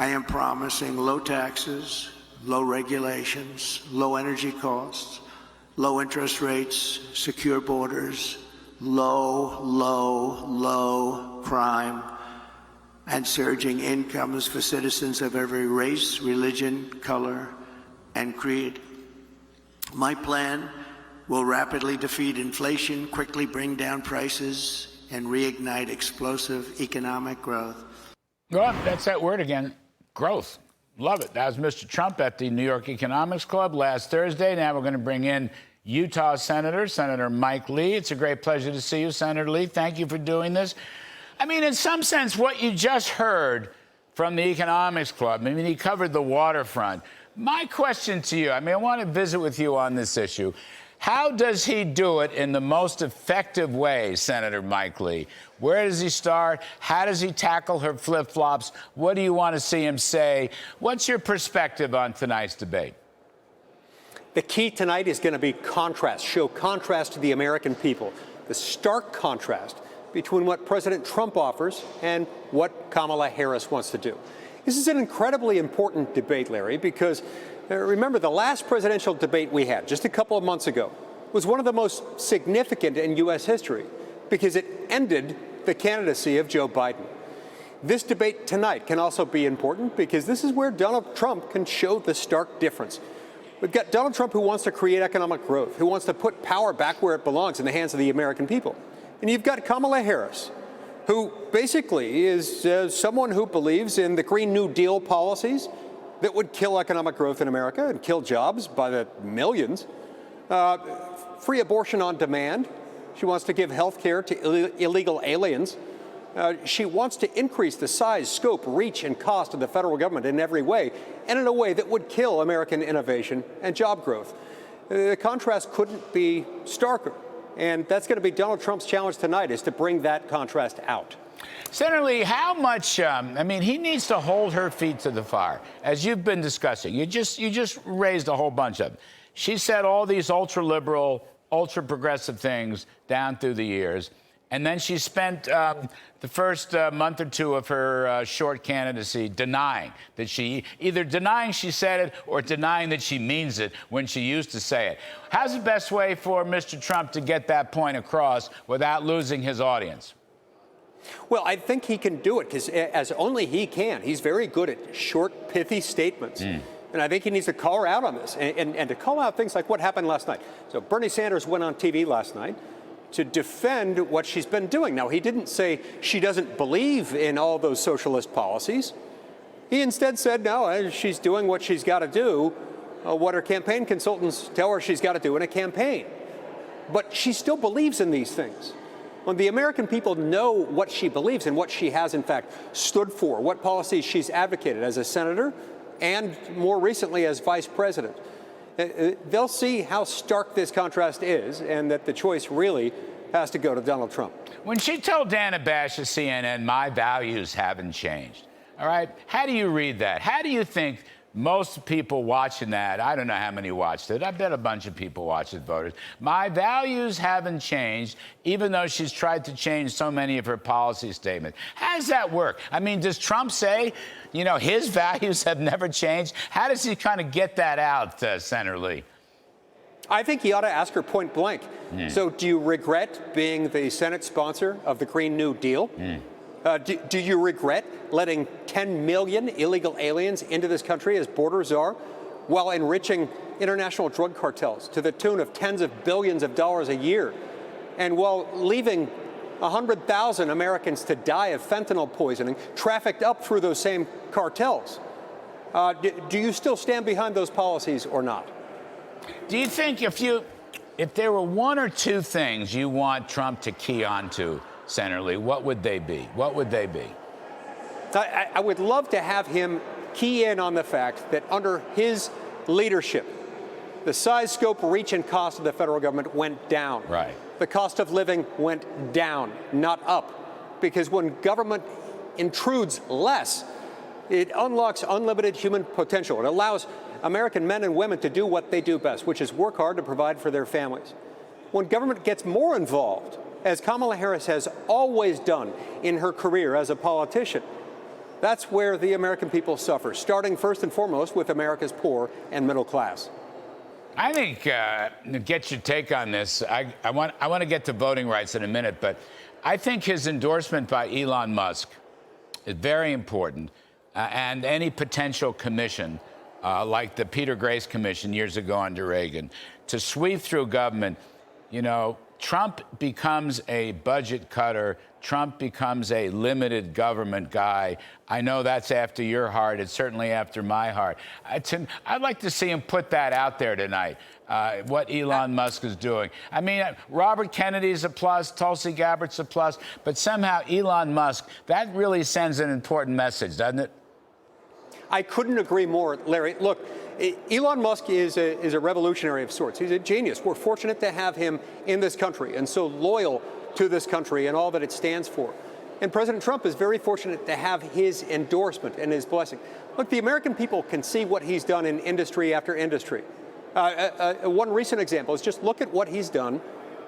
I am promising low taxes, low regulations, low energy costs, low interest rates, secure borders, low crime, and surging incomes for citizens of every race, religion, color, and creed. My plan will rapidly defeat inflation, quickly bring down prices, and reignite explosive economic growth. Well, that's that word again, growth. Love it. That was Mr. Trump at the New York Economics Club last Thursday. Now we're going to bring in Utah Senator Mike Lee. It's a great pleasure to see you, Senator Lee. Thank you for doing this. I mean, in some sense, what you just heard from the Economics Club, I mean, he covered the waterfront. My question to you, I mean, I want to visit with you on this issue. How does he do it in the most effective way, Senator Mike Lee? Where does he start? How does he tackle her flip-flops? What do you want to see him say? What's your perspective on tonight's debate? The key tonight is going to be contrast, show contrast to the American people, the stark contrast between what President Trump offers and what Kamala Harris wants to do. This is an incredibly important debate, Larry, because remember, the last presidential debate we had just a couple of months ago was one of the most significant in U.S. history because it ended the candidacy of Joe Biden. This debate tonight can also be important because this is where Donald Trump can show the stark difference. We've got Donald Trump who wants to create economic growth, who wants to put power back where it belongs in the hands of the American people. And you've got Kamala Harris, who basically is someone who believes in the Green New Deal policies that would kill economic growth in America and kill jobs by the millions. Free abortion on demand. She wants to give health care to illegal aliens. She wants to increase the size, scope, reach, and cost of the federal government in every way, and in a way that would kill American innovation and job growth. The contrast couldn't be starker. And that's going to be Donald Trump's challenge tonight, is to bring that contrast out. Senator Lee, how much, I mean, he needs to hold her feet to the fire, as you've been discussing. You just raised a whole bunch of them. She said all these ultra-liberal, ultra-progressive things down through the years. And then she spent the first month or two of her short candidacy denying that either denying she said it or denying that she means it when she used to say it. How's the best way for Mr. Trump to get that point across without losing his audience? Well, I think he can do it because as only he can. He's very good at short, pithy statements. And I think he needs to call her out on this and to call out things like what happened last night. So Bernie Sanders went on TV last night to defend what she's been doing. Now, he didn't say she doesn't believe in all those socialist policies. He instead said, no, she's doing what she's got to do, what her campaign consultants tell her she's got to do in a campaign. But she still believes in these things. When the American people know what she believes and what she has, in fact, stood for, what policies she's advocated as a senator and more recently as vice president, they'll see how stark this contrast is and that the choice really has to go to Donald Trump. When she told Dana Bash of CNN, my values haven't changed, all right, how do you read that? How do you think most people watching that, I don't know how many watched it, I bet a bunch of people watched it, voters, my values haven't changed, even though she's tried to change so many of her policy statements? How does that work? I mean, does Trump say, you know, his values have never changed? How does he kind of get that out, Senator Lee? I think he ought to ask her point blank. So do you regret being the Senate sponsor of the Green New Deal? Do you regret letting 10 million illegal aliens into this country as border czar while enriching international drug cartels to the tune of tens of billions of dollars a year, and while leaving 100,000 Americans to die of fentanyl poisoning trafficked up through those same cartels? Do you still stand behind those policies or not? Do you think if there were one or two things you want Trump to key on to, Senator Lee, what would they be? What would they be? I would love to have him key in on the fact that under his leadership, the size, scope, reach, and cost of the federal government went down. Right. The cost of living went down, not up. Because when government intrudes less, it unlocks unlimited human potential. It allows American men and women to do what they do best, which is work hard to provide for their families. When government gets more involved, as Kamala Harris has always done in her career as a politician, That's where the American people suffer, starting first and foremost with America's poor and middle class. I think, get your take on this. I want to get to voting rights in a minute, but I think his endorsement by Elon Musk is very important, and any potential commission, like the Peter Grace Commission years ago under Reagan, to sweep through government. You know, Trump becomes a budget cutter. Trump becomes a limited government guy. I know that's after your heart. It's certainly after my heart. I'd like to see him put that out there tonight, what Elon Musk is doing. I mean, Robert Kennedy's a plus, Tulsi Gabbard's a plus, but somehow Elon Musk, that really sends an important message, doesn't it? I couldn't agree more, Larry. Look, Elon Musk is a revolutionary of sorts. He's a genius. We're fortunate to have him in this country and so loyal to this country and all that it stands for. And President Trump is very fortunate to have his endorsement and his blessing. Look, the American people can see what he's done in industry after industry. One recent example is just look at what he's done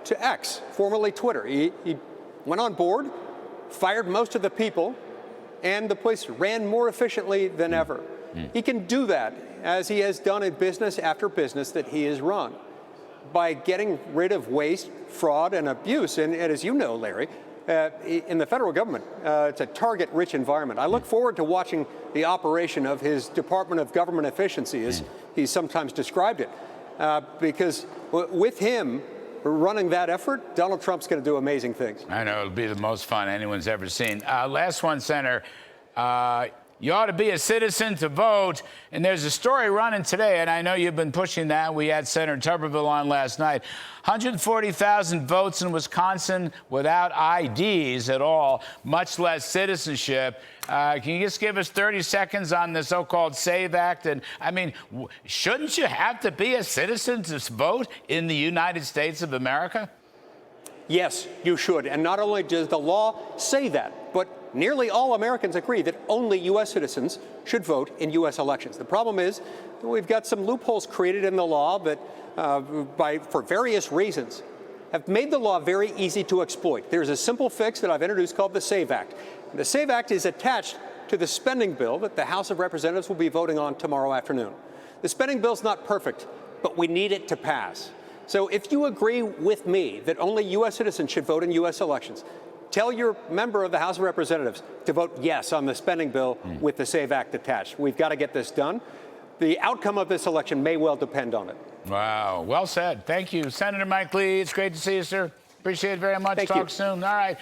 to X, formerly Twitter. He went on board, fired most of the people, and the place ran more efficiently than ever. He can do that, as he has done in business after business that he has run, by getting rid of waste, fraud, and abuse. And as you know, Larry, in the federal government, it's a target-rich environment. I look forward to watching the operation of his Department of Government Efficiency, as he's sometimes described it, because with him running that effort, Donald Trump's going to do amazing things. I know, it'll be the most fun anyone's ever seen. Last one, Senator. You ought to be a citizen to vote. And there's a story running today, and I know you've been pushing that. We had Senator Tuberville on last night. 140,000 votes in Wisconsin without IDs at all, much less citizenship. Can you just give us 30 seconds on the so-called SAVE Act? And I mean, shouldn't you have to be a citizen to vote in the United States of America? Yes, you should. And not only does the law say that, but nearly all Americans agree that only U.S. citizens should vote in U.S. elections. The problem is we've got some loopholes created in the law that, for various reasons, have made the law very easy to exploit. There's a simple fix that I've introduced called the SAVE Act. The SAVE Act is attached to the spending bill that the House of Representatives will be voting on tomorrow afternoon. The spending bill's not perfect, but we need it to pass. So if you agree with me that only U.S. citizens should vote in U.S. elections, tell your member of the House of Representatives to vote yes on the spending bill with the SAVE Act attached. We've got to get this done. The outcome of this election may well depend on it. Wow. Well said. Thank you. Senator Mike Lee, it's great to see you, sir. Appreciate it very much. Thank Talk you. soon. All right.